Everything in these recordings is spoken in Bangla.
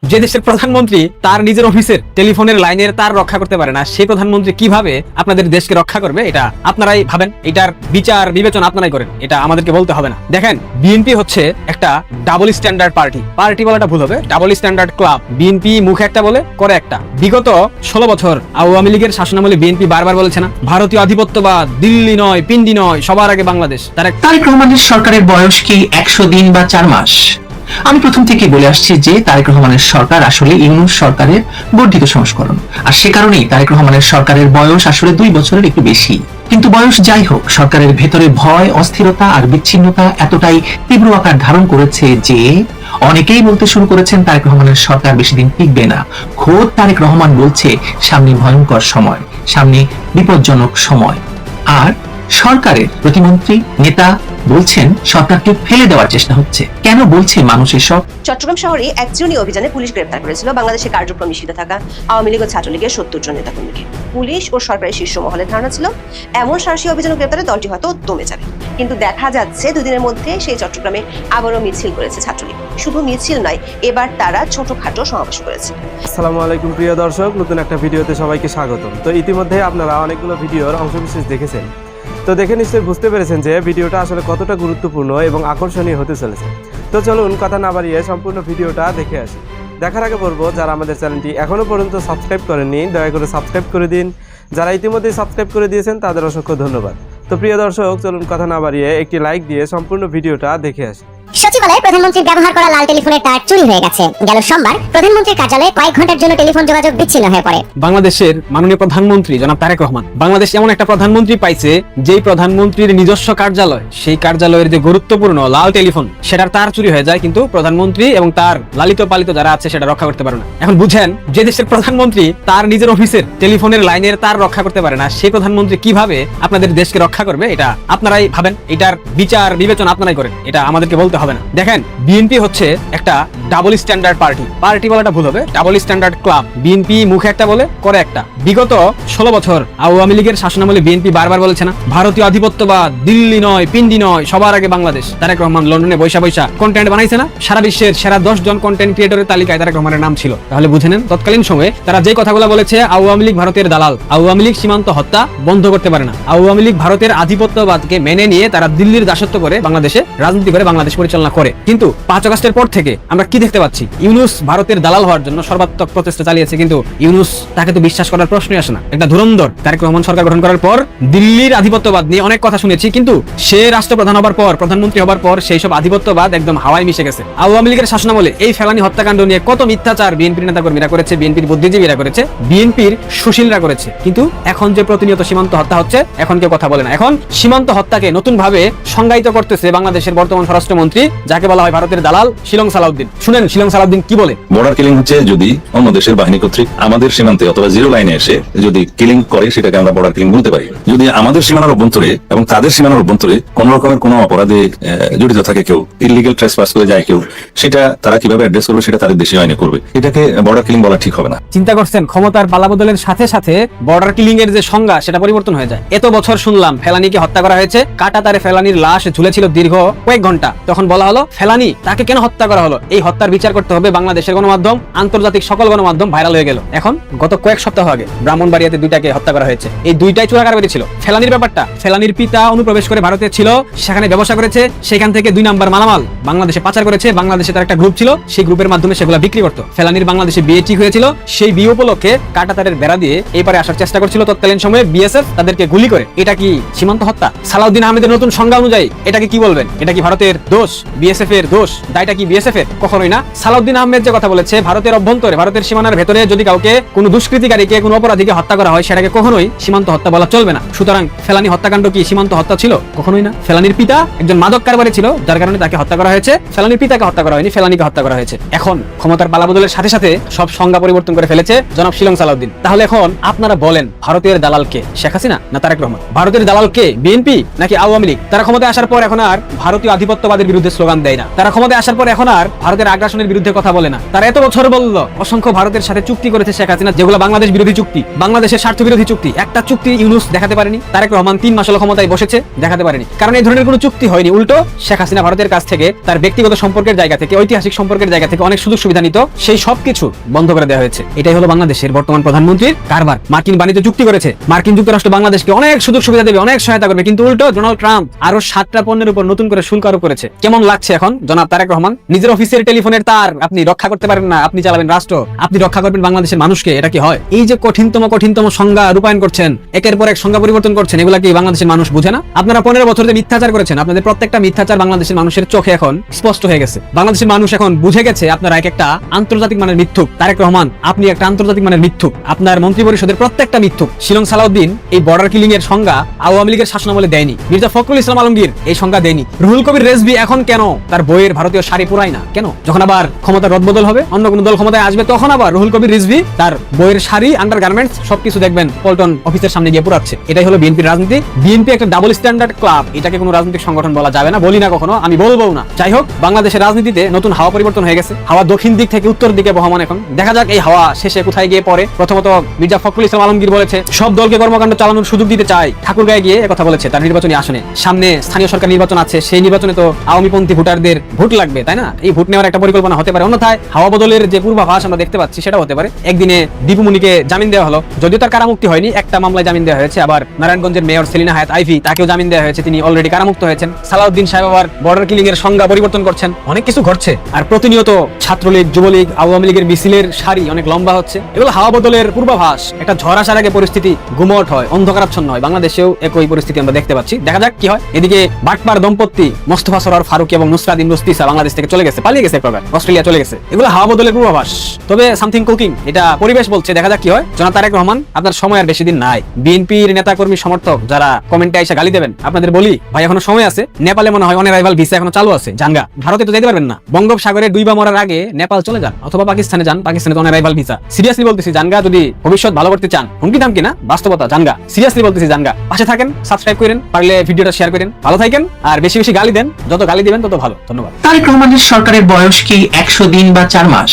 যে দেশের প্রধানমন্ত্রী তার নিজের অফিসের টেলিফোনের লাইনের তার রক্ষা করতে পারে না, সেই প্রধানমন্ত্রী কিভাবে আপনাদের দেশকে রক্ষা করবে? এটা আপনারাই ভাবেন, এটার বিচার বিবেচনা আপনারাই করেন, এটা আমাদেরকে বলতে হবে না। দেখেন, বিএনপি হচ্ছে একটা ডাবল স্ট্যান্ডার্ড পার্টি বলাটা ভুল হবে, ডাবল স্ট্যান্ডার্ড ক্লাব। বিএনপি মুখে একটা বলে করে একটা। বিগত 16 বছর আওয়ামী লীগের শাসনামলে বিএনপি বারবার বলেছে না, ভারতীয় আধিপত্যবাদ, দিল্লি নয়, পিন্ডি নয়, সবার আগে বাংলাদেশ। তারেক রহমানের সরকারের বয়স কি 100 দিন বা 4 মাস? আমি প্রথম থেকে বলে আসছি যে তারেক রহমানের সরকার আসলে ইউনূস সরকারের বর্ধিত সংস্করণ, আর সে কারণেই তারেক রহমানের সরকারের বয়স আসলে 2 বছরের একটু বেশি। কিন্তু বয়স যাই হোক, সরকারের ভেতরে ভয়, অস্থিরতা আর বিচ্ছিন্নতা এতটাই তীব্র আকার ধারণ করেছে যে অনেকেই বলতে শুরু করেছেন তারেক রহমানের সরকার বেশি দিন টিকবে না। খোদ তারেক রহমান বলছে সামনে ভয়ঙ্কর সময়, সামনে বিপজ্জনক সময়। আর সরকারের প্রতিমন্ত্রী নেতা বলছেন সরকারকে ফেলে দেওয়ার চেষ্টা হচ্ছে। কেন বলছে মানুষ এসব? চট্টগ্রাম শহরে একজনই অভিযানে পুলিশ গ্রেপ্তার করেছিল বাংলাদেশের কার্যক্রম নিষিদ্ধ থাকা আওয়ামী লীগ ও ছাত্রলীগের 70 জন নেতাকর্মীকে। পুলিশ ও সরকারের শীর্ষ মহলের ধারণা ছিল এমন সাহসী অভিযান গ্রেপ্তারে দলটি হয়তো দমে যাবে, কিন্তু দেখা যাচ্ছে দুদিনের মধ্যে সেই চট্টগ্রামে আবারও মিছিল করেছে ছাত্রলীগ। শুধু মিছিল নয়, এবার তারা ছোটখাটো সমাবেশ করেছে। আসসালামু আলাইকুম প্রিয় দর্শক, নতুন একটা ভিডিওতে সবাইকে স্বাগতম। তো ইতিমধ্যে আপনারা অনেকগুলো ভিডিওর অংশবিশেষ দেখেছেন, তো দেখে নিশ্চয়ই বুঝতে পেরেছেন যে ভিডিওটা আসলে কতটা গুরুত্বপূর্ণ এবং আকর্ষণীয় হতে চলেছে। তো চলুন কথা না বাড়িয়ে সম্পূর্ণ ভিডিওটা দেখে আসি। দেখার আগে বলবো, যারা আমাদের চ্যানেলটি এখনও পর্যন্ত সাবস্ক্রাইব করেননি দয়া করে সাবস্ক্রাইব করে দিন। যারা ইতিমধ্যেই সাবস্ক্রাইব করে দিয়েছেন তাদের অসংখ্য ধন্যবাদ। তো প্রিয় দর্শক, চলুন কথা না বাড়িয়ে একটি লাইক দিয়ে সম্পূর্ণ ভিডিওটা দেখে আসি। সচিবালয়ে প্রধানমন্ত্রীর ব্যবহার করা লাল টেলিফোনের তার চুরি হয়ে গেছে। গেল সোমবার প্রধানমন্ত্রীর কার্যালয়ে কয়েক ঘন্টার জন্য টেলিফোন যোগাযোগ বিচ্ছিন্ন হয়ে পড়ে। বাংলাদেশের মাননীয় প্রধানমন্ত্রী জনাব তারেক রহমান, বাংলাদেশ এমন একটা প্রধানমন্ত্রী পাইছে যেই প্রধানমন্ত্রীর নিজস্ব কার্যালয়, সেই কার্যালয়ের যে গুরুত্বপূর্ণ লাল টেলিফোন সেটার তার চুরি হয়ে যায়, কিন্তু প্রধানমন্ত্রী এবং তার লালিত পালিত যারা আছে সেটা রক্ষা করতে পারে না। এখন বুঝেন, যে দেশের প্রধানমন্ত্রী তার নিজের অফিসের টেলিফোনের লাইনের তার রক্ষা করতে পারে না, সেই প্রধানমন্ত্রী কিভাবে আপনাদের দেশকে রক্ষা করবে? এটা আপনারাই ভাবেন, এটার বিচার বিবেচনা আপনারাই করেন, এটা আমাদেরকে বলতে হবে না। দেখেন, বিএনপি হচ্ছে একটা ডাবল স্ট্যান্ডার্ড পার্টি বলাটা ভুল হবে, ডাবল স্ট্যান্ডার্ড ক্লাব। বিএনপি মুখে একটা বলে করে একটা। বিগত 16 বছর আওয়ামী লীগের শাসনামলে বিএনপি বারবার বলেছে না, ভারতীয় আধিপত্যবাদ, দিল্লি নয়, পিন্ডি নয়, সবার আগে বাংলাদেশ। তারেক রহমান লন্ডনে বৈশা কন্টেন্ট বানাইছে না, সারা বিশ্বের সেরা 10 জন কন্টেন্ট ক্রিয়েটরের তালিকায় তারেক রহমানের নাম ছিল। তাহলে বুঝে নেন, তৎকালীন সময়ে তারা যে কথাগুলো বলেছে, আওয়ামী লীগ ভারতের দালাল, আওয়ামী লীগ সীমান্ত হত্যা বন্ধ করতে পারে না, আওয়ামী লীগ ভারতের আধিপত্যবাদকে মেনে নিয়ে তারা দিল্লির দাসত্ব করে বাংলাদেশে রাজনীতি করে বাংলাদেশ পরিচালনা করে। কিন্তু 5 আগস্টের পর থেকে আমরা কি দেখতে পাচ্ছি? ইউনূস ভারতের দালাল হওয়ার জন্য সর্বাত্মক প্রচেষ্টা চালিয়েছে, কিন্তু ইউনূস তাকে তো বিশ্বাস করার প্রশ্নই আসে না। একটা ধুরন্ধর তারেক রহমান সরকার গঠন করার পর দিল্লির আধিপত্যবাদ নিয়ে অনেক কথা শুনেছি, কিন্তু সে রাষ্ট্রপ্রধান হবার পর, প্রধানমন্ত্রী হবার পর সেই সব আধিপত্যবাদ একদম হাওয়ায় মিশে গেছে। আওয়ামী লীগের শাসনামলে এই ফেলানি হত্যাকাণ্ড নিয়ে কত মিথ্যাচার বিএনপির নেতাকর্মীরা করেছে, বিএনপির বুদ্ধিজীবীরা করেছে, বিএনপির সুশীলরা করেছে। কিন্তু এখন যে প্রতিনিয়ত সীমান্ত হত্যা হচ্ছে, এখন কেউ কথা বলে না। এখন সীমান্ত হত্যাকে নতুন ভাবে সংজ্ঞায়িত করতেছে বাংলাদেশের বর্তমান স্বরাষ্ট্রমন্ত্রী, যাকে বলা হয় ভারতের দালাল শিলং সালাউদ্দিন। শুনেন শিলং সালাউদ্দিন কি বলে। বর্ডার কিলিং হচ্ছে যদি অন্য দেশের বাহিনী কর্তৃক আমাদের সীমান্তে অথবা জিরো লাইনে এসে যদি কিলিং করে, সেটাকে আমরা বর্ডার কিলিং বলতে পারি। যদি আমাদের সীমানার অভ্যন্তরে এবং তাদের সীমানার অভ্যন্তরে কোন রকমের কোনো অপরাধে জড়িত থাকে কেউ, ইলিগাল ট্রেসপাস করে যায় কেউ, সেটা তারা কিভাবে অ্যাড্রেস করবে সেটা তাদের দেশীয় আইনে করবে। এটাকে বর্ডার কিলিং বলা ঠিক হবে না। চিন্তা করছেন, ক্ষমতার পালাবদলের সাথে সাথে বর্ডার কিলিং এর যে সংজ্ঞা সেটা পরিবর্তন হয়ে যায়। এত বছর শুনলাম ফেলানিকে হত্যা করা হয়েছে, কাটাতারে ফেলানির লাশ ঝুলেছিল দীর্ঘ কয়েক ঘন্টা। তখন বলা হলো ফেলানি, তাকে কেন হত্যা করা হলো? এই হত্যার বিচার করতে হবে। বাংলাদেশের গণমাধ্যম, আন্তর্জাতিক সকল গণমাধ্যম ভাইরাল হয়ে গেল। এখন গত কয়েক সপ্তাহ আগে ব্রাহ্মণবাড়িয়াতে 2টাকে হত্যা করা হয়েছে। এই 2টাই চোরাকারবারি ছিল। ফেলানির ব্যাপারটা, ফেলানির পিতা অনুপ্রবেশ করে ভারতে ছিল, সেখানে ব্যবসা করেছে, সেখান থেকে 2 নাম্বার মালামাল বাংলাদেশে পাচার করেছে। বাংলাদেশে তার একটা গ্রুপ ছিল, সেই গ্রুপের মাধ্যমে সেগুলো বিক্রি করতো। ফেলানির বাংলাদেশে বিয়ে ঠিক হয়েছিল, সেই বিয়ে উপলক্ষে কাটাতারের বেড়া দিয়ে এই পারে আসার চেষ্টা করছিল তৎকালীন সময়ে বিএসএফ, তাদেরকে গুলি করে। এটা কি সীমান্ত হত্যা? সালাউদ্দিন আহমেদের নতুন সংজ্ঞা অনুযায়ী এটাকে কি বলবেন? এটা কি ভারতের দোষ, বিএসএফ এর দোষ? দায়টা কি বিএসএফ এর? কখনোই না। সালাউদ্দিন আহমেদ যে কথা বলেছে, ভারতের অভ্যন্তরে, ভারতের সীমানার ভেতরে যদি কাউকে, কোনো দুষ্কৃতিকারীকে, কোনো অপরাধীকে হত্যা করা হয়, সেটাকে কখনোই সীমান্ত হত্যা বলা চলবে না। সুতরাং ফেলানি হত্যাকাণ্ড কি সীমান্ত হত্যা ছিল? কখনোই না। ফেলানির পিতা একজন মাদক কারবারি ছিল, যার কারণে তাকে হত্যা করা হয়েছে। ফেলানির পিতাকে হত্যা করা হয়নি, ফেলানিকে হত্যা করা হয়েছে। এখন ক্ষমতার পালাবদলের সাথে সাথে সব সংজ্ঞা পরিবর্তন করে ফেলেছে জনাব শিলং সালাউদ্দিন। তাহলে এখন আপনারা বলেন, ভারতের দালাল কে? শেখ হাসিনা না তারেক রহমান? ভারতের দালাল কে? বিএনপি নাকি আওয়ামী লীগ? তারা ক্ষমতায় আসার পর এখন আর ভারতীয় আধিপত্যবাদের বিরুদ্ধে বিরুদ্ধে স্লোগান দেয় না। তারা ক্ষমতায় আসার পর এখন আর ভারতের আগ্রাসনের বিরুদ্ধে কথা বলে না। তারা এত বছর বলল, অসংখ্য ভারতের সাথে চুক্তি করেছে শেখ হাসিনা, যেগুলো বাংলাদেশ বিরোধী চুক্তি, বাংলাদেশের স্বার্থ বিরোধী চুক্তি। একটা চুক্তি ইউনূস দেখাতে পারেনি। তারেক রহমান 3 মাস হলো ক্ষমতায় বসেছে, দেখাতে পারেনি। কারণ এই ধরনের কোনো চুক্তি হয়নি। উল্টো শেখ হাসিনা ভারতের কাছ থেকে তার ব্যক্তিগত সম্পর্কের জায়গা থেকে, ঐতিহাসিক সম্পর্কের জায়গা থেকে অনেক সুযোগ সুবিধা নিত, সেই সবকিছু বন্ধ করে দেওয়া হয়েছে। এটাই হলো বাংলাদেশের বর্তমান প্রধানমন্ত্রীর কারবার। মার্কিন বাণিজ্য চুক্তি করেছে, মার্কিন যুক্তরাষ্ট্র বাংলাদেশকে অনেক সুযোগ সুবিধা দেবে, অনেক সহায়তা করবে, কিন্তু উল্টো ডোনাল্ড ট্রাম্প আরো 7টা পণ্যের উপর নতুন করে শুল্ক আরোপ করেছে। কেমন লাগছে এখন জনাব তারেক রহমান? নিজের অফিসের টেলিফোনের তার আপনি রক্ষা করতে পারেন না, আপনি চালাবেন রাষ্ট্র, আপনি রক্ষা করবেন বাংলাদেশের মানুষকে, এটা কি হয়? এই যে কঠিনতম সংজ্ঞা রূপায়ণ করছেন, একের পর এক সংজ্ঞা পরিবর্তন করছেন, এগুলা কি বাংলাদেশের মানুষ বুঝে না? আপনারা 15 বছর ধরে মিথ্যাচার করেছেন, আপনাদের প্রত্যেকটা মিথ্যাচার বাংলাদেশের মানুষের চোখে এখন স্পষ্ট হয়ে গেছে। বাংলাদেশের মানুষ এখন বুঝে গেছে আপনারা এক একটা আন্তর্জাতিক মানের মিথ্যুক। তারেক রহমান, আপনি একটা আন্তর্জাতিক মানের মিথ্যুক। আপনার মন্ত্রী পরিষদের প্রত্যেকটা মিথ্যুক। শিলং সালাউদ্দিন এই বর্ডার কিলিং এর সংজ্ঞা আওয়ামী লীগের শাসনামলে দেয়নি। মির্জা ফখরুল ইসলাম আলমগীর এই সংজ্ঞা দেয়নি। রুহুল কবির রেজভী এখন কেন তার বইয়ের ভারতীয় শাড়ি পুরায় না? কেন? যখন আবার ক্ষমতা রদবদল হবে, অন্য কোনো দল ক্ষমতায় আসবে, তখন আবার রুহুল কবির রিজভী তার বইয়ের শাড়ি, আন্ডারগার্মেন্টস সবকিছু দেখবেন পল্টন অফিসের সামনে গিয়ে পুরাচ্ছে। এটাই হলো বিএনপির রাজনীতি। বিএনপি একটা ডাবল স্ট্যান্ডার্ড ক্লাব, এটাকে কোনো রাজনৈতিক সংগঠন বলা যাবে না, বলি না কখনো, আমি বলবো না। যাই হোক, বাংলাদেশের রাজনীতিতে নতুন হাওয়া পরিবর্তন হয়ে গেছে। হাওয়া দক্ষিণ দিক থেকে উত্তর দিকে বহমান। এখন দেখা যাক এই হাওয়া শেষে কোথায় গিয়ে পড়ে। প্রথমত মির্জা ফখরুল ইসলাম আলমগীর বলেছে সব দলকে কর্মকাণ্ড চালানোর সুযোগ দিতে চায়। ঠাকুরগাঁয়ে গিয়ে একথা বলেছে তার নির্বাচনী আসনে। সামনে স্থানীয় সরকার নির্বাচন আছে, সেই নির্বাচনে তো আওয়ামীপন্থী ভোটারদের ভোট লাগবে, তাই না? এই ভোট নেওয়ার একটা পরিকল্পনা হতে পারে। অন্যথায় হাওয়া বদলের যে পূর্বাভাস আমরা দেখতে পাচ্ছি সেটা হতে পারে। একদিনে দীপুমণিকে জামিন দেওয়া হলো, যদিও তার কারামুক্তি হয়নি, একটা মামলায় জামিন দেওয়া হয়েছে। আবার নারায়ণগঞ্জের মেয়র সেলিনা হায়াত আইভি, তাকেও জামিন দেওয়া হয়েছে, তিনি অলরেডি কারামুক্ত হয়েছেন। সালাউদ্দিন সাহেব আবার বর্ডার কিলিং এর সংজ্ঞা পরিবর্তন করছেন। অনেক কিছু ঘটছে। আর প্রতিনিয়ত ছাত্রলীগ, যুবলীগ, আওয়ামী লীগের মিছিলের সারি অনেক লম্বা হচ্ছে। এগুলো হাওয়া বদলের পূর্বাভাস। একটা ঝড় আসার আগে পরিস্থিতি গুমট হয়, অন্ধকারাচ্ছন্ন হয়। বাংলাদেশেও একই পরিস্থিতি আমরা দেখতে পাচ্ছি। দেখা যাক কি হয়। এদিকে বাটপার দম্পতি মোস্তফা সরোয়ার ফারুকী এবং নুসরাত ইমরোজ তিসা বাংলাদেশ থেকে চলে গেছে, পালিয়ে গেছে, প্রকার অস্ট্রেলিয়া চলে গেছে। এগুলো হাওয়া বদলের পূর্বাভাস। তবে সামথিং কুকিং, এটা পরিবেশ বলছে। দেখা যাক কি হয়। জনাব তারেক রহমান, আপনার সময় আর বেশি দিন নাই। বিএনপির নেতা কর্মী সমর্থক যারা কমেন্টে এসে গালি দেবেন, আপনাদের বলি ভাই এখনো সময় আছে। নেপালে মনে হয় অনারাইভাল ভিসা এখনো চালু আছে, জানগা। ভারতে তো যেতে পারবেন না। বঙ্গোপসাগরে ডুইবা মরার আগে নেপাল চলে যান অথবা পাকিস্তানে যান, পাকিস্তানে তো অনারাইভাল ভিসা। সিরিয়াসলি বলতেছি, জানগা। যদি ভবিষ্যৎ ভালো করতে চান, হুমকি দামকি না, বাস্তবতা, জানগা। সিরিয়াসলি বলতেছি, জানগা। পাশে থাকেন, সাবস্ক্রাইব করেন, পারলে ভিডিওটা শেয়ার করেন, ভালো থাকেন আর বেশি বেশি গালি দেন। যত গালি দিবেন তত ভালো। ধন্যবাদ। তারেক রহমানের সরকারের বয়স কি 100 দিন বা 4 মাস?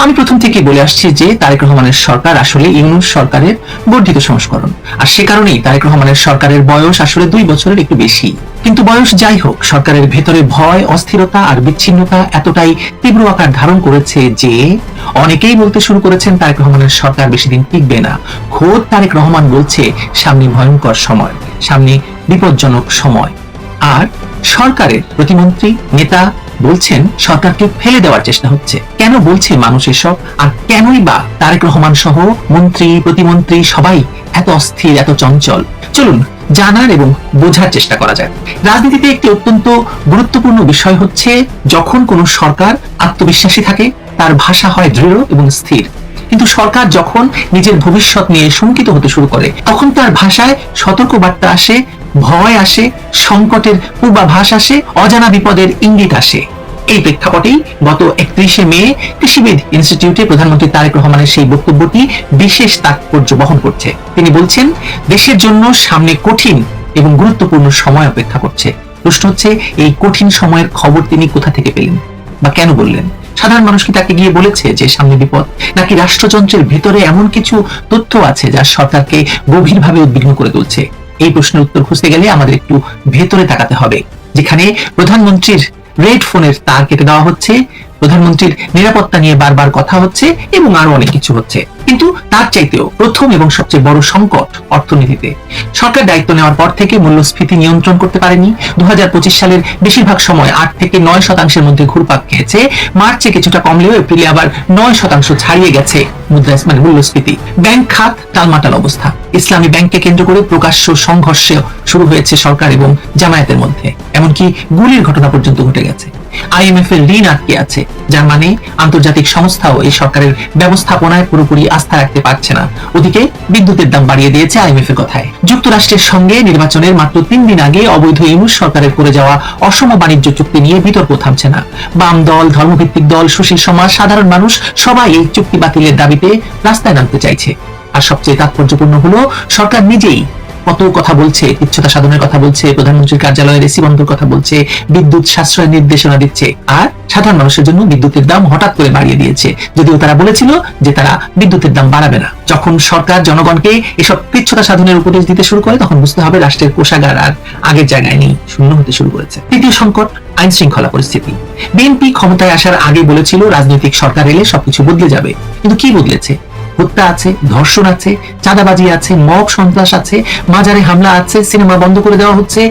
আমি প্রথম থেকেই বলে আসছি যে তারেক রহমানের সরকার আসলে ইউনূস সরকারের বর্ধিত সংস্করণ, আর সে কারণেই তারেক রহমানের সরকারের বয়স আসলে 2 বছরের একটু বেশি। কিন্তু বয়স যাই হোক, সরকারের ভেতরে ভয়, অস্থিরতা আর বিচ্ছিন্নতা এতটাই তীব্র আকার ধারণ করেছে যে অনেকেই বলতে শুরু করেছেন তারেক রহমানের সরকার বেশি দিন টিকবে না। খোদ তারেক রহমান বলছে সামনে ভয়ঙ্কর সময়, সামনে বিপজ্জনক সময়। আর সরকারের প্রতিমন্ত্রী, নেতা বলছেন সরকারকে ফেলে দেওয়ার চেষ্টা হচ্ছে। কেন বলছে মানুষ এসব? আর কেনই বা তারেক রহমান সহ মন্ত্রী, প্রতিমন্ত্রী সবাই এত অস্থির, এত চঞ্চল? চলুন জানার এবং বোঝার চেষ্টা করা যায়। রাজনীতিতে একটি অত্যন্ত গুরুত্বপূর্ণ বিষয় হচ্ছে যখন কোনো সরকার আত্মবিশ্বাসী থাকে, তার ভাষা হয় দৃঢ় এবং স্থির। কিন্তু সরকার যখন নিজের ভবিষ্যৎ নিয়ে শঙ্কিত হতে শুরু করে, তখন তার ভাষায় সতর্ক বার্তা আসে, ভয় আসে, সংকটের পূর্বাভাস আসে, অজানা বিপদের ইঙ্গিত আসে। এই প্রেক্ষাপটেই গত 31শে মে কৃষিবিদ ইনস্টিটিউটে প্রধানমন্ত্রী তারেক রহমানের সেই বক্তব্যটি বিশেষ তাৎপর্য বহন করছে। তিনি বলছেন দেশের জন্য সামনে কঠিন এবং গুরুত্বপূর্ণ সময় অপেক্ষা করছে। প্রশ্ন হচ্ছে এই কঠিন সময়ের খবর তিনি কোথা থেকে পেলেন বা কেন বললেন? সাধারণ মানুষ কি তাকে গিয়ে বলেছে যে সামনে বিপদ, নাকি রাষ্ট্রযন্ত্রের ভেতরে এমন কিছু তথ্য আছে যা সরকারকে গভীরভাবে উদ্বিগ্ন করে তুলছে? এই প্রশ্নের উত্তর খুঁজতে গেলে আমাদের একটু ভেতরে তাকাতে হবে, যেখানে প্রধানমন্ত্রীর রেড ফোনের তার কেটে দেওয়া হচ্ছে, প্রধানমন্ত্রীর নিরাপত্তা নিয়ে বারবার কথা হচ্ছে এবং আরো অনেক কিছু হচ্ছে। কিন্তু তার চাইতেও প্রথম এবং সবচেয়ে বড় সংকট অর্থনীতিতে। সরকার দায়িত্ব নেওয়ার পর থেকে মূল্যস্ফীতি নিয়ন্ত্রণ করতে পারেনি। 2025 সালের বেশিরভাগ সময় 8 থেকে 9% মধ্যে ঘুরপাক খেয়েছে। মার্চে কিছুটা কমলেও এপ্রিলে আবার 9% ছাড়িয়ে গেছে মুদ্রাস্ফীতি, মূল্যস্ফীতি। ব্যাংক খাত টালমাটাল অবস্থা। ইসলামী ব্যাংককে কেন্দ্র করে প্রকাশ্য সংঘর্ষ শুরু হয়েছে সরকার এবং জামায়াতের মধ্যে, এমনকি গুলির ঘটনা পর্যন্ত ঘটে গেছে। IMF এর ঋণ আটকে আছে, যার মানে আন্তর্জাতিক সংস্থাও এই সরকারের ব্যবস্থাপনায় পুরোপুরি আস্থা রাখতে পারছে না। ওদিকে বিদ্যুতের দাম বাড়িয়ে দিয়েছে IMF এর কথায়। যুক্তরাষ্ট্রের সঙ্গে নির্বাচনের মাত্র 3 দিন আগে অবৈধ ইউনূস সরকারের করে যাওয়া অসম বাণিজ্য চুক্তি নিয়ে বিতর্ক থামছে না। বাম দল, ধর্মভিত্তিক দল, সুশীল সমাজ, সাধারণ মানুষ সবাই এই চুক্তি বাতিলের দাবিতে রাস্তায় নামতে চাইছে। আর সবচেয়ে তাৎপর্যপূর্ণ হলো সরকার নিজেই কত কথা বলছে, তুচ্ছতা সাধনের কথা বলছে, প্রধানমন্ত্রীর কার্যালয়ের এসি বন্ধের কথা বলছে, বিদ্যুৎ সাশ্রয়ের নির্দেশনা দিচ্ছে, আর সাধারণ মানুষের জন্য বিদ্যুতের দাম হঠাৎ করে বাড়িয়ে দিয়েছে, যদিও তারা বলেছিল যে তারা বিদ্যুতের দাম বাড়াবে না। যখন সরকার জনগণকে এসব তুচ্ছতা সাধনের উপদেশ দিতে শুরু করে, তখন বুঝতে হবে রাষ্ট্রের কোষাগার আর আগের জায়গায় নেই, শূন্য হতে শুরু করেছে। তৃতীয় সংকট, আইন শৃঙ্খলা পরিস্থিতি। বিএনপি ক্ষমতায় আসার আগে বলেছিল রাজনৈতিক সরকার এলে সবকিছু বদলে যাবে, কিন্তু কি বদলেছে? হত্যা আছে, ধর্ষণ আছে, চাঁদাবাজি আছে, মব সন্ত্রাস আছে, মাজারে হামলা আছে, সিনেমা বন্ধ করে দেওয়া হচ্ছে,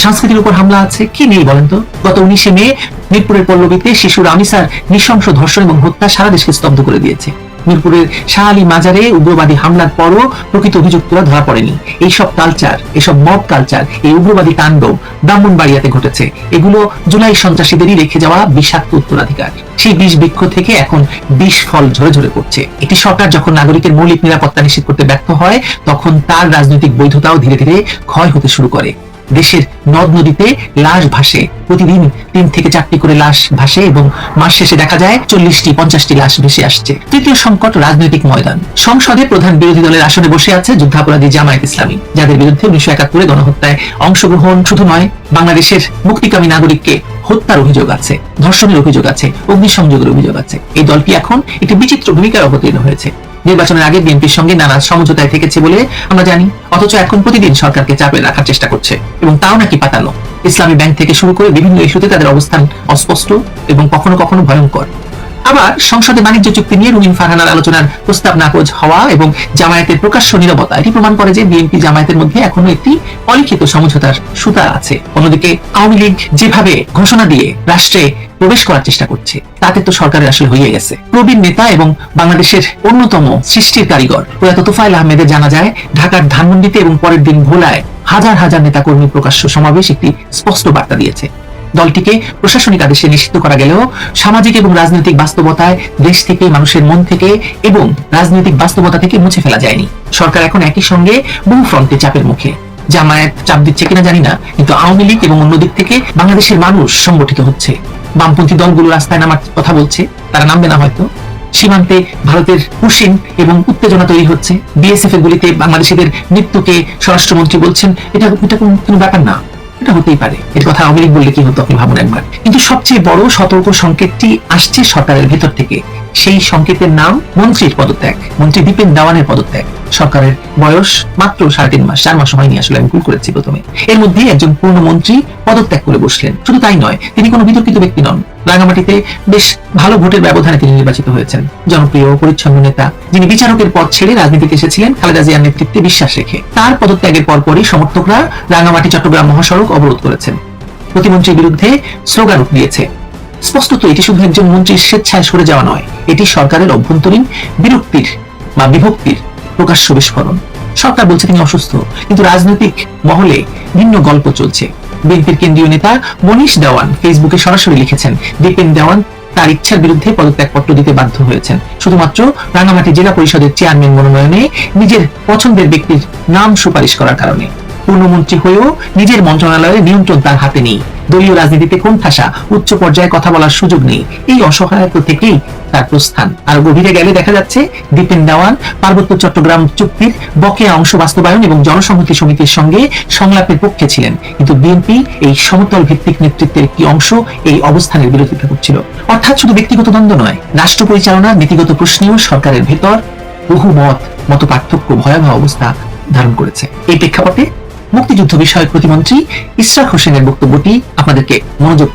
সংস্কৃতির উপর হামলা আছে, কি নেই বলেন তো? গত 19শে মে মিরপুরের পল্লবীতে শিশু রামিসার নৃশংস ধর্ষণ এবং হত্যা সারা দেশকে স্তব্ধ করে দিয়েছে। মিরপুরের শাহ আলী মাজারে উগ্রবাদী হামলার পরও প্রকৃত অভিযুক্তরা ধরা পড়েনি। এইসব কালচার, এসব মব কালচার, এই উগ্রবাদী তাণ্ডব ব্রাহ্মণবাড়িয়াতে ঘটেছে। এগুলো জুলাই সন্ত্রাসীদেরই রেখে যাওয়া বিষাক্ত উত্তরাধিকার। সেই বিষ বৃক্ষ থেকে এখন বিষ ফল ঝরে ঝরে পড়ছে। একটি সরকার যখন নাগরিকের মৌলিক নিরাপত্তা নিশ্চিত করতে ব্যর্থ হয়, তখন তার রাজনৈতিক বৈধতাও ধীরে ধীরে ক্ষয় হতে শুরু করে। দেশের নদ নদীতে লাশ ভাসে, প্রতিদিন 3 থেকে 4টি করে লাশ ভাসে এবং মাস শেষে দেখা যায় 40টি 50টি লাশ ভেসে আসছে। তৃতীয় সংকট, রাজনৈতিক ময়দান। সংসদে প্রধান বিরোধী দলের আসনে বসে আছে যুদ্ধাপরাধী জামায়াত ইসলামী, যাদের বিরুদ্ধে 1971 গণহত্যায় অংশগ্রহণ শুধু নয়, বাংলাদেশের মুক্তিকামী নাগরিককে হত্যার অভিযোগ আছে, ধর্ষণের অভিযোগ আছে, অগ্নিসংযোগের অভিযোগ আছে। এই দলটি এখন একটি বিচিত্র ভূমিকায় অবতীর্ণ হয়েছে। নির্বাচনের আগে বিএনপির সঙ্গে নানা সমঝোতায় থেকেছে বলে আমরা জানি, অথচ এখন প্রতিদিন সরকারকে চাপে রাখার চেষ্টা করছে, এবং তাও নাকি পাতানো। ইসলামী ব্যাংক থেকে শুরু করে বিভিন্ন ইস্যুতে তাদের অবস্থান অস্পষ্ট এবং কখনো কখনো ভয়ঙ্কর। আবার সংসদে বাণিজ্য চুক্তি নিয়ে রুমিন ফারহানার আলোচনার প্রস্তাব নাকচ হওয়া এবং জামায়াতের প্রকাশ্য নীরবতা, এটি প্রমাণ করে যে বিএনপি জামায়াতের মধ্যে এখনো একটি অলিখিত সমঝোতার সুতা আছে। অন্যদিকে আওয়ামী লীগ যেভাবে ঘোষণা দিয়ে রাষ্ট্রে প্রবেশ করার চেষ্টা করছে, তাতে তো সরকারের আসলে হয়ে গেছে। প্রবীণ নেতা এবং বাংলাদেশের অন্যতম সৃষ্টির কারিগর প্রয়াত তোফায়েল আহমেদের জানা যায় ঢাকার ধানমন্ডিতে এবং পরের দিন ভোলায় হাজার হাজার নেতাকর্মী প্রকাশ্য সমাবেশ একটি স্পষ্ট বার্তা দিয়েছে। দলটিকে প্রশাসনিক আদেশে নিষিদ্ধ করা গেলেও সামাজিক এবং রাজনৈতিক বাস্তবতায় দেশ থেকে, মানুষের মন থেকে এবং রাজনৈতিক বাস্তবতা থেকে মুছে ফেলা যায়নি। সরকার এখন একই সঙ্গে বহু ফ্রন্টে চাপের মুখে। জামায়াত চাপ দিচ্ছে কিনা জানি না, কিন্তু আওয়ামী লীগ এবং অন্য দিক থেকে বাংলাদেশের মানুষ সংগঠিত হচ্ছে। বামপন্থী দলগুলো রাস্তায় নামার কথা বলছে, তারা নামবে না হয়তো। সীমান্তে ভারতের হুশিন এবং উত্তেজনা তৈরি হচ্ছে। বিএসএফ এর গুলিতে বাংলাদেশিদের মৃত্যুকে স্বরাষ্ট্রমন্ত্রী বলছেন এটা কোনো ব্যাপার না, এটা হতেই পারে। এর কথা আওয়ামী লীগ বললে কি হতো আপনি ভাবুন একবার। কিন্তু সবচেয়ে বড় সতর্ক সংকেতটি আসছে সরকারের ভেতর থেকে। সেই সংকেতের নাম মন্ত্রীর পদত্যাগ, মন্ত্রী দীপেন দেওয়ানের পদত্যাগ। সরকারের বয়স মাত্র 3.5 মাস, 4 মাস হয়নি, আসলে আমি ভুল করেছি প্রথমে। এর মধ্যে একজন পূর্ণ মন্ত্রী পদত্যাগ করে বসলেন। শুধু তাই নয়, তিনি কোনো বিতর্কিত ব্যক্তি নন। রাঙামাটিতে বেশ ভালো ভোটের ব্যবধানে তিনি নির্বাচিত হয়েছেন। জনপ্রিয়, পরিচ্ছন্ন নেতা, যিনি বিচারকের পদ ছেড়ে রাজনীতিতে এসেছিলেন খালেদা জিয়ার নেতৃত্বে বিশ্বাস রেখে। তার পদত্যাগের পরপরই সমর্থকরা রাঙামাটি চট্টগ্রাম মহাসড়ক অবরোধ করেছেন, প্রতিমন্ত্রীর বিরুদ্ধে স্লোগান দিয়েছে। স্পষ্টত এটি শুধু একজন মন্ত্রীর স্বেচ্ছায় সরে যাওয়া নয়, এটি সরকারের অভ্যন্তরীণ বিরক্তির বা বিভক্তির প্রকাশ্য বিস্ফোরণ। সরকার বলছে তিনি অসুস্থ, কিন্তু রাজনৈতিক মহলে ভিন্ন গল্প চলছে। বিএনপির কেন্দ্রীয় নেতা মনীষ দেওয়ান ফেসবুকে সরাসরি লিখেছেন, দীপেন দেওয়ান তার ইচ্ছার বিরুদ্ধে পদত্যাগপত্র দিতে বাধ্য হয়েছেন শুধুমাত্র রাঙামাটি জেলা পরিষদের চেয়ারম্যান মনোনয়নে নিজের পছন্দের ব্যক্তির নাম সুপারিশ করার কারণে। পূর্ণমন্ত্রী হয়েও নিজের মন্ত্রণালয়ের নিয়ন্ত্রণ তার হাতে নেই, দলীয় রাজনীতিতে কোণঠাসা, উচ্চ পর্যায়ে কথা বলার সুযোগ নেই। এই অসহায়তা থেকেই তার প্রস্থান। আর গভীরে গেলে দেখা যাচ্ছে দীপেন দেওয়ান পার্বত্য চট্টগ্রাম চুক্তির বকেয়া অংশ বাস্তবায়ন এবং জনসংহতি সমিতির সঙ্গে সংলাপের পক্ষে ছিলেন, কিন্তু বিএনপি এই সমতল ভিত্তিক নেতৃত্বের একটি অংশ এই অবস্থানের বিরোধিতা করছিল। অর্থাৎ শুধু ব্যক্তিগত দ্বন্দ্ব নয়, রাষ্ট্র পরিচালনার নীতিগত প্রশ্নেও সরকারের ভেতর বহু মত পার্থক্য ভয়াবহ অবস্থা ধারণ করেছে। এই প্রেক্ষাপটে মুক্তিযুদ্ধ বিষয়ক প্রতিমন্ত্রী ইশরাক হোসেনের বক্তব্যটি আপনাদেরকে মনোযোগ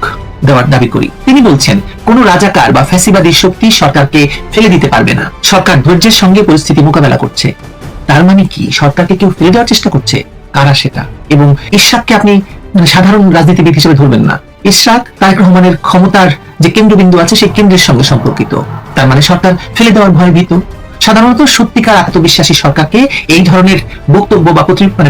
দেওয়ার দাবি করি। তিনি বলছেন, কোন রাজাকার বা ফ্যাসিবাদী শক্তি সরকারকে ফেলে দিতে পারবে না। সরকার ধৈর্যের সঙ্গে পরিস্থিতি মোকাবেলা করছে। তার মানে কি সরকারকে কেউ ফেলে দেওয়ার চেষ্টা করছে? কারা সেটা? এবং ইশরাককে আপনি সাধারণ রাজনীতিবিদ হিসেবে ধরবেন না। ইশরাক তারেক রহমানের ক্ষমতার যে কেন্দ্রবিন্দু আছে সেই কেন্দ্রের সঙ্গে সম্পর্কিত। তার মানে সরকার ফেলে দেওয়ার ভয়ে ভীত। সাধারণত সত্যিকার আত্মবিশ্বাসী সরকারকে এই ধরনের বক্তব্য বা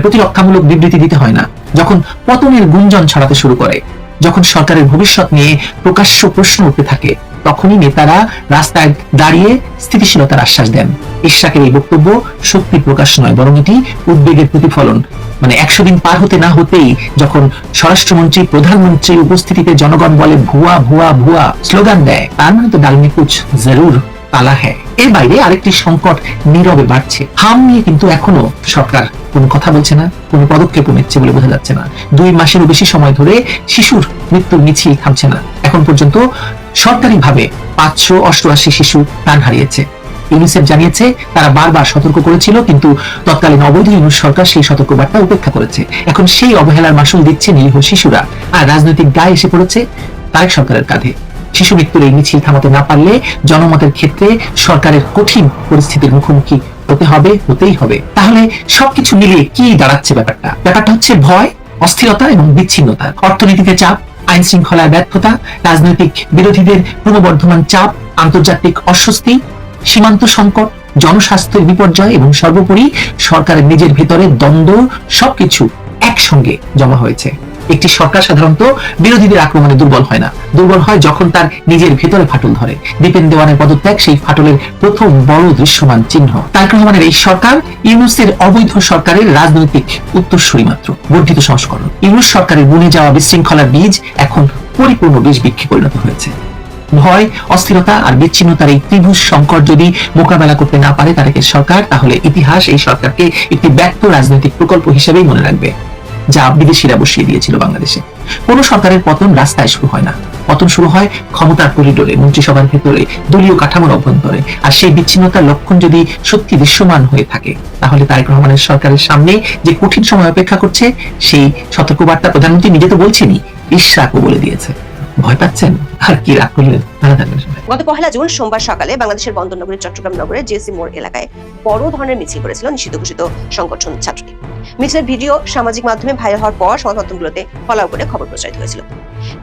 প্রতিরক্ষামূলক বিবৃতি দিতে হয় না। যখন পতনের গুঞ্জন ছড়াতে শুরু করে, যখন সরকারের ভবিষ্যৎ নিয়ে প্রকাশ্য প্রশ্ন উঠতে থাকে, তখনই নেতারা রাস্তায় দাঁড়িয়ে স্থিতিশীলতার আশ্বাস দেন। ইশরাকের এই বক্তব্য শক্তি প্রকাশ নয়, বরং এটি উদ্বেগের প্রতিফলন। মানে 100 দিন পার হতে না হতেই যখন স্বরাষ্ট্রমন্ত্রী, প্রধানমন্ত্রী উপস্থিতিতে জনগণ বলে ভুয়া ভুয়া ভুয়া স্লোগান দেয়, তার মানে তো ডাল মে কুছ জরুর কালা হ্যায়। এর বাইরে আরেকটি সংকট নীরবে বাড়ছে। হাম নিয়ে কিন্তু এখনো সরকার কোনো কথা বলছে না, কোনো পদক্ষেপ নিচ্ছে বলে বোঝা যাচ্ছে না। 2 মাসেরও বেশি সময় ধরে শিশুর মৃত্যুর মিছিল থামছে না। এখন পর্যন্ত সরকারিভাবে 588 শিশু প্রাণ হারিয়েছে। ইউনিসেফ জানিয়েছে তারা বারবার সতর্ক করেছিল, কিন্তু তৎকালীন অবৈধ ইউনুস সরকার সেই সতর্কবার্তা উপেক্ষা করেছে। এখন সেই অবহেলার মাসুল দিচ্ছে নিরীহ শিশুরা, আর রাজনৈতিক দায় এসে পড়েছে তারেক সরকারের কাঁধে। শিশু মৃত্যুর এই মিছিল থামাতে না পারলে জনমতের ক্ষেত্রে সরকারের কঠিন পরিস্থিতির মুখোমুখি হতেই হবে। তাহলে সবকিছু মিলিয়ে কি দাঁড়াচ্ছে ব্যাপারটা হচ্ছে ভয়, অস্থিরতা এবং বিচ্ছিন্নতা, অর্থনীতিতে চাপ, আইন শৃঙ্খলার ব্যর্থতা, রাজনৈতিক বিরোধীদের ক্রমবর্ধমান চাপ, আন্তর্জাতিক অস্বস্তি, সীমান্ত সংকট, জনস্বাস্থ্যের বিপর্যয় এবং সর্বোপরি সরকারের নিজের ভেতরে দ্বন্দ্ব, সবকিছু একসঙ্গে জমা হয়েছে। একটি সরকার সাধারণত বিরোধীদের আক্রমণে দুর্বল হয় না, দুর্বল হয় যখন তার নিজের ভেতরে ফাটল ধরে। দীপেন দেওয়ানের পদত্যাগ সেই ফাটলের প্রথম বড় দৃশ্যমান চিহ্ন। তারেক রহমানের এই সরকার ইউনূসের অবৈধ সরকারের রাজনৈতিক উত্তরসূরি মাত্র, বর্ধিত সংস্করণ। ইউনূস সরকারের বুনে যাওয়া বিশৃঙ্খলার বীজ এখন পরিপূর্ণ বীজ বৃক্ষে পরিণত হয়েছে। ভয়, অস্থিরতা আর বিচ্ছিন্নতার এই ত্রিভুজ সংকট যদি মোকাবেলা করতে না পারে তারেকের সরকার, তাহলে ইতিহাস এই সরকারকে একটি ব্যর্থ রাজনৈতিক প্রকল্প হিসেবেই মনে রাখবে, যা বিদেশিরা বসিয়ে দিয়েছিল বাংলাদেশে। কোন সরকারের পতন রাস্তায় শুরু হয় না, পতন শুরু হয় ক্ষমতার করিডোরে, মন্ত্রিসভার ভেতরে, দলীয় কাঠামোর অভ্যন্তরে। আর সেই বিচ্ছিন্নতার লক্ষণ যদি সত্যি দৃশ্যমান হয়ে থাকে, তাহলে তারেক রহমানের সরকারের সামনে যে কঠিন সময় অপেক্ষা করছে, সেই সতর্কবার্তা প্রধানমন্ত্রী নিজে তো বলছেনই, ইশরাকও বলে দিয়েছে। ভয় পাচ্ছেন আর কি রাগ করলেন? গত 1 জুন সোমবার সকালে বাংলাদেশের বন্দরনগরী চট্টগ্রাম নগরের জেসি মোড় এলাকায় বড় ধরনের মিছিল করেছিল নিষিদ্ধ ঘোষিত সংগঠন ছাত্রলীগ। মিছিলের ভিডিও সামাজিক মাধ্যমে ভাইরাল হওয়ার পর সংবাদ মাধ্যমগুলোতে ফলাও করে খবর প্রচারিত হয়েছিল।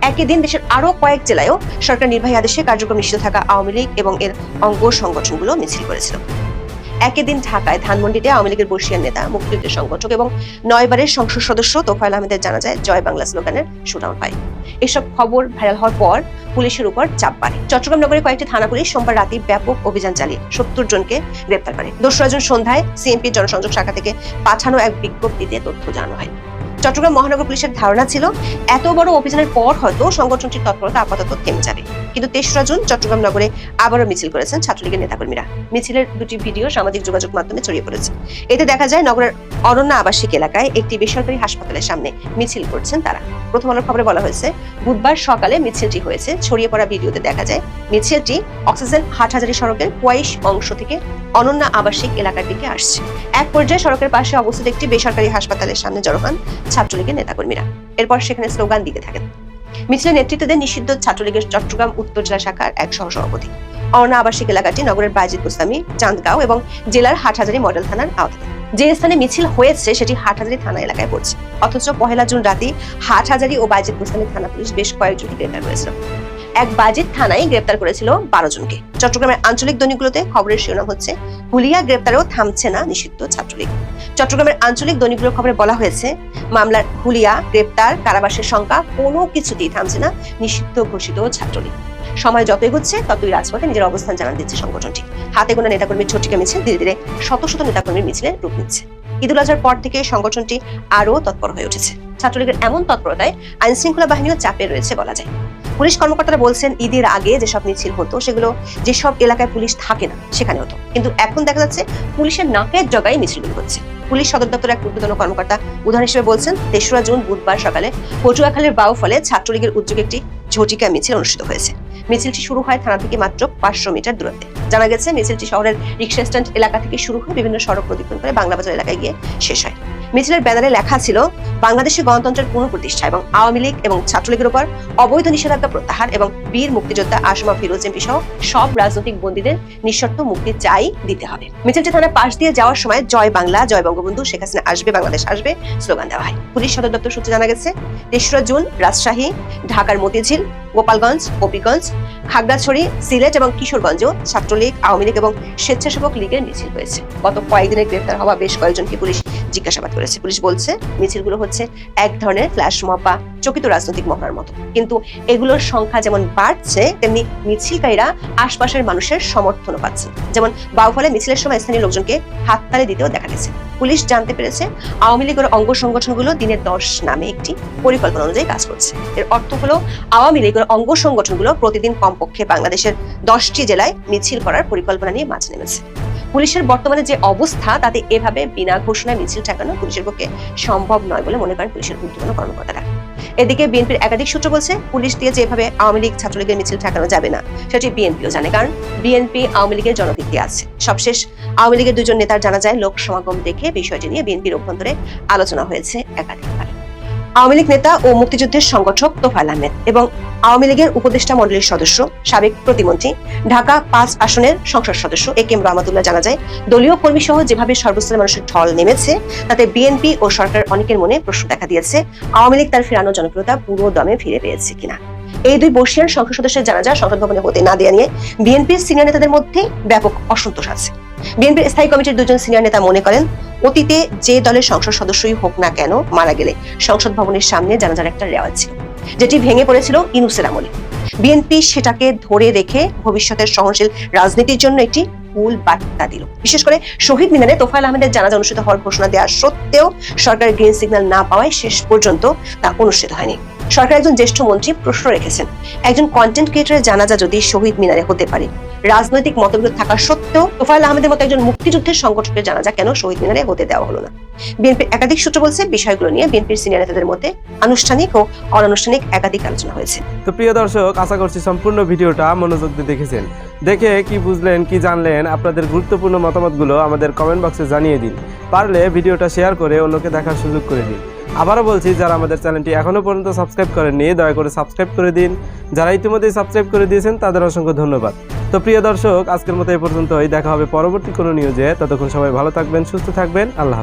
একই দিন দেশের আরো কয়েক জেলায়ও সরকার নির্বাহী আদেশে কার্যক্রম নিষিদ্ধ থাকা আওয়ামী লীগ এবং এর অঙ্গ সংগঠনগুলো মিছিল করেছিল। একই দিন ঢাকায় ধানমন্ডিতে আওয়ামী লীগের বর্ষিয়ান নেতা, মুক্তিযুদ্ধের সংগঠক এবং 9 বারের সংসদ সদস্য তোফায়েল আহমেদের জানাজায় জয় বাংলা স্লোগানের শুটআউট হয়। এসব খবর ভাইরাল হওয়ার পর পুলিশের উপর চাপ বাড়ে। চট্টগ্রাম নগরে কয়েকটি থানা পুলিশ সোমবার রাতে ব্যাপক অভিযান চালিয়ে 70 জনকে গ্রেপ্তার করে। 2রা জুন সন্ধ্যায় সিএমপির জনসংযোগ শাখা থেকে পাঠানো এক বিজ্ঞপ্তিতে তথ্য জানানো হয়। চট্টগ্রাম মহানগর পুলিশের ধারণা ছিল এত বড় অভিযানের পর হয়তো সংগঠনটির তৎপরতা আপাতত থেমে যাবে, কিন্তু 3রা জুন চট্টগ্রাম নগরে আবারও মিছিল করেছেন ছাত্রলীগের নেতাকর্মীরা। মিছিলের 2টি ভিডিও সামাজিক যোগাযোগ মাধ্যমে ছড়িয়ে পড়েছে। এতে দেখা যায় নগরের অনন্যা আবাসিক এলাকায় একটি বেসরকারি হাসপাতালের সামনে মিছিল করছেন তারা। প্রথম আলোর খবরে বলা হয়েছে, বুধবার সকালে মিছিলটি হয়েছে। ছড়িয়ে পড়া ভিডিওতে দেখা যায় মিছিলটি অক্সিজেন হাটহাজারী সড়কের কোয়াইশ অংশ থেকে অনন্যা আবাসিক এলাকার দিকে আসছে। এক পর্যায়ে সড়কের পাশে অবস্থিত একটি বেসরকারি হাসপাতালের সামনে জড়ো হন ছাত্রলীগের নেতাকর্মীরা। এরপর সেখানে স্লোগান দিতে থাকেন। মিছিলের নেতৃত্ব দেন নিষিদ্ধ ছাত্রলীগের চট্টগ্রাম উত্তর জেলা শাখার এক সহসভাপতি। অনন্যা আবাসিক এলাকাটি নগরের বাইজিদ গোস্তামি, চান্দগাঁও এবং জেলার হাটহাজারী মডেল থানার আওতাধীন। যে স্থানে মিছিল হয়েছে সেটি হাটহাজারী থানা এলাকায় পড়ছে। অথচ 1 জুন রাতে হাটহাজারী ও বাইজিদ গোস্তামি থানা পুলিশ বেশ কয়েকজনকে গ্রেপ্তার করেছিল। এক বাজিদ থানায় গ্রেপ্তার করেছিল 12 জনকে। চট্টগ্রামের আঞ্চলিক দৈনিকগুলোতে খবরের শিরোনাম হচ্ছে, হুলিয়া গ্রেপ্তারেও থামছে না নিষিদ্ধ ছাত্রলীগ। চট্টগ্রামের আঞ্চলিক দৈনিকগুলোর খবরে বলা হয়েছে, মামলার হুলিয়া, গ্রেপ্তার, কারাবাসের সংখ্যা কোনো কিছুতেই থামছে না নিষিদ্ধ ঘোষিত ছাত্রলীগ। সময় যতই হচ্ছে ততই রাজপথে নিজের অবস্থান জানান দিচ্ছে সংগঠনটি। হাতে গোনা নেতাকর্মীর ঝটিকা মিছিল ধীরে ধীরে শত শত নেতাকর্মীর মিছিলের রূপ নিচ্ছে। ঈদুল আজহার পর থেকে সংগঠনটি আরো তৎপর হয়ে উঠেছে। ছাত্রলীগের এমন তৎপরতায় আইন শৃঙ্খলা বাহিনীও চাপে রয়েছে বলা যায়। পুলিশ কর্মকর্তারা বলছেন, ঈদের আগে যেসব মিছিল হতো সেগুলো যেসব এলাকায় পুলিশ থাকে না সেখানে হতো, কিন্তু এখন দেখা যাচ্ছে পুলিশের নাকের জগায় মিছিলগুলো হচ্ছে। পুলিশ সদর দপ্তরের এক ঊর্ধ্বতন কর্মকর্তা উদাহরণ হিসেবে বলছেন, 3রা জুন বুধবার সকালে পটুয়াখালীর বাউফলে ছাত্রলীগের উদ্যোগে একটি ঝটিকা মিছিল অনুষ্ঠিত হয়েছে। মিছিলটি শুরু হয় থানা থেকে মাত্র 500 মিটার দূরত্বে। জানা গেছে মিছিলটি শহরের রিক্সা স্ট্যান্ড এলাকা থেকে শুরু হয়ে বিভিন্ন সড়ক প্রদক্ষিণ করে বাংলা বাজার এলাকায় গিয়ে শেষ হয়। মিছিলের ব্যানারে লেখা ছিল, বাংলাদেশে গণতন্ত্রের পুনঃপ্রতিষ্ঠা এবং আওয়ামী লীগ এবং ছাত্রলীগের উপর অবৈধ নিষেধাজ্ঞা প্রত্যাহার এবং বীর মুক্তিযোদ্ধা আসমা ফিরোজ এমপি সহ সব রাজনৈতিক বন্দীদের নিঃশর্ত মুক্তি চাই দিতে হবে। মিছিলটি থানার পাশ দিয়ে যাওয়ার সময় জয় বাংলা, জয় বঙ্গবন্ধু, শেখ হাসিনা আসবে, বাংলাদেশ আসবে স্লোগান দেওয়া হয়। পুলিশ সদর দপ্তর সূত্রে জানা গেছে, 3রা জুন রাজশাহী, ঢাকার মতিঝিল, গোপালগঞ্জ, হবিগঞ্জ, খাগড়াছড়ি, সিলেট এবং কিশোরগঞ্জেও ছাত্রলীগ, আওয়ামী লীগ এবং স্বেচ্ছাসেবক লীগের মিছিল হয়েছে। গত কয়েকদিনে গ্রেফতার হওয়া বেশ কয়েকজনকে পুলিশ জিজ্ঞাসাবাদ করেছে। পুলিশ বলছে, মিছিলগুলো হচ্ছে এক ধরনের ফ্ল্যাশ মব বা চকিত রাজনৈতিক মহড়ার মতো, কিন্তু এগুলোর সংখ্যা যেমন বাড়ছে তেমনি মিছিলকারীরা আশপাশের মানুষের সমর্থনও পাচ্ছে। যেমন বাউফলে মিছিলের সময় স্থানীয় লোকজনকে হাততালি দিতেও দেখা গেছে। পুলিশ জানতে পেরেছে আওয়ামী লীগের অঙ্গ সংগঠনগুলো দিনের 10 নামে একটি পরিকল্পনা অনুযায়ী কাজ করছে। এর অর্থ হলো আওয়ামী লীগের অঙ্গ সংগঠনগুলো প্রতিদিন কমপক্ষে বাংলাদেশের 10টি জেলায় মিছিল করার পরিকল্পনা নিয়ে মাঠে নেমেছে। পুলিশের বর্তমানে যে অবস্থা তাতে এভাবে বিনা ঘোষণায় মিছিল ঠেকানো পুলিশের পক্ষে সম্ভব নয় বলে মনে করেন পুলিশের ঊর্ধ্বতন কর্মকর্তারা। এদিকে বিএনপির একাধিক সূত্র বলছে পুলিশ দিয়ে যেভাবে আওয়ামী লীগ ছাত্রলীগের মিছিল ঠেকানো যাবে না সেটি বিএনপিও জানে, কারণ বিএনপি আওয়ামী লীগের জনভিত্তি আছে। সবশেষ আওয়ামী লীগের দুজন নেতার জানা যায় লোক সমাগম দেখে বিষয়টি নিয়ে বিএনপির অভ্যন্তরে আলোচনা হয়েছে একাধিকবার। আওয়ামী লীগ নেতা ও মুক্তিযুদ্ধের সংগঠক তোফায়েল আহমেদ এবং আওয়ামী লীগের উপদেষ্টা মণ্ডলীর সদস্য সাবেক প্রতিমন্ত্রী ঢাকা 5 আসনের সংসদ সদস্য এ.কে.এম. রহমাতুল্লাহ জানা যায় দলীয় কর্মী সহ যেভাবে সর্বস্তরের মানুষের ঢল নেমেছে তাতে বিএনপি ও সরকারের অনেকের মনে প্রশ্ন দেখা দিয়েছে আওয়ামী লীগ তার ফেরানো জনপ্রিয়তা পুরো দমে ফিরে পেয়েছে কিনা। এই দুই বর্ষিয়ান সংসদ সদস্যের জানাজা সংসদ ভবনে হতে না দেওয়া নিয়ে বিএনপির সিনিয়র নেতাদের মধ্যে ব্যাপক অসন্তোষ আছে। বিএনপির স্থায়ী কমিটির দুজন সিনিয়র নেতা মনে করেন অতীতে যে দলের সংসদ সদস্যই হোক না কেন মারা গেলে সংসদ ভবনের সামনে জানাজার একটা রেওয়াজ ছিল, যেটি ভেঙে পড়েছিল ইউনূসের আমলে। বিএনপি সেটাকে ধরে রেখে ভবিষ্যতের সহনশীল রাজনীতির জন্য একটি ভুল বার্তা দিল। বিশেষ করে শহীদ মিনারে তোফায়েল আহমেদের জানাজা অনুষ্ঠিত হওয়ার ঘোষণা দেওয়া সত্ত্বেও সরকারের গ্রিন সিগন্যাল না পাওয়ায় শেষ পর্যন্ত তা অনুষ্ঠিত হয়নি। সরকার একজন জ্যেষ্ঠ মন্ত্রী প্রশ্ন রেখেছেন, একজন কন্টেন্ট ক্রিয়েটরের জানাজা যদি শহীদ মিনারে হতে পারে, রাজনৈতিক মতবিরোধ থাকা সত্ত্বেও তোফায়েল আহমেদের মতো একজন মুক্তিযুদ্ধের সংগঠকের জানাজা কেন শহীদ মিনারে হতে দেওয়া হলো না? বিএনপির একাধিক সূত্র বলছে বিষয়গুলো নিয়ে বিএনপির সিনিয়র নেতাদের মধ্যে আনুষ্ঠানিক ও অনানুষ্ঠানিক একাধিক আলোচনা হয়েছে। তো প্রিয় দর্শক, আশা করছি সম্পূর্ণ ভিডিওটা মনোযোগ দিয়ে দেখেছেন। দেখে কি বুঝলেন, কি জানলেন, আপনাদের গুরুত্বপূর্ণ মতামতগুলো আমাদের কমেন্ট বক্সে জানিয়ে দিন। পারলে ভিডিওটা শেয়ার করে অন্যকে দেখার সুযোগ করে দিন। আবারও বলছি, যারা আমাদের চ্যানেলটি এখনো পর্যন্ত সাবস্ক্রাইব করেননি দয়া করে সাবস্ক্রাইব করে দিন। যারা ইতিমধ্যেই সাবস্ক্রাইব করে দিয়েছেন তাদের অসংখ্য ধন্যবাদ। তো প্রিয় দর্শক, আজকের মতো এই পর্যন্তই। দেখা হবে পরবর্তী কোনো নিউজে। ততক্ষণ সবাই ভালো থাকবেন, সুস্থ থাকবেন। আল্লাহ হাফেজ।